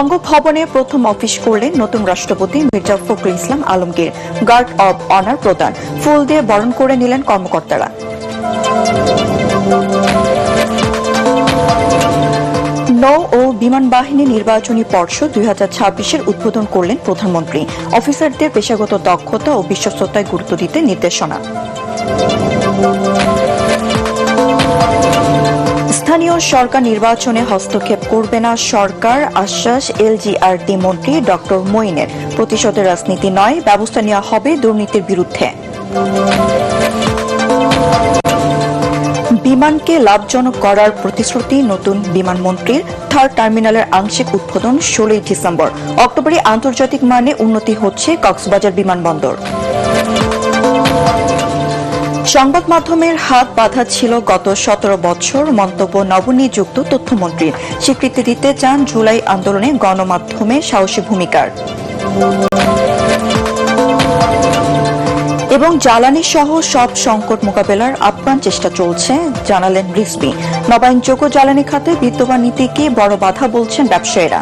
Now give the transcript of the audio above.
বঙ্গভবনে প্রথম অফিস করলেন নতুন রাষ্ট্রপতি Mirza Fakhrul Islam Alamgir. Guard of honour প্রদান, ফুল দিয়ে বরণ করে নিলেন কর্মকর্তারা। নৌ ও বিমান বাহিনী নির্বাচনী পর্ষদ 2026-এর উদ্বোধন করলেন প্রধানমন্ত্রী। অফিসারদের পেশাগত দক্ষতা ও বিশ্বস্ততায় গুরুত্ব দিতে নির্দেশনা। স্থানীয় সরকার নির্বাচনে হস্তক্ষেপ করবে না সরকার, আশ্বাস এলজিআরডি মন্ত্রী ডক্টর মঈনের। প্রতিশোধের রাজনীতি নয়, ব্যবস্থা নেওয়া হবে দুর্নীতির বিরুদ্ধে। বিমানকে লাভজনক করার প্রতিশ্রুতি নতুন বিমানমন্ত্রীর। থার্ড টার্মিনালের আংশিক উদ্বোধন 16 ডিসেম্বর। অক্টোবরে আন্তর্জাতিক মানে উন্নতি হচ্ছে কক্সবাজার বিমানবন্দর। সংবাদ মাধ্যমের হাত বাঁধা ছিল গত 17 বছর, মন্তব্য নবনিযুক্ত তথ্যমন্ত্রীর। স্বীকৃতি দিতে চান জুলাই আন্দোলনে গণমাধ্যমে সাহসী ভূমিকার। এবং জ্বালানি সহ সব সংকট মোকাবেলার আপ্রাণ চেষ্টা চলছে, জানালেন রিজভী। নবায়নযোগ্য জ্বালানি খাতে বিদ্যমান নীতিকে বড় বাধা বলছেন ব্যবসায়ীরা।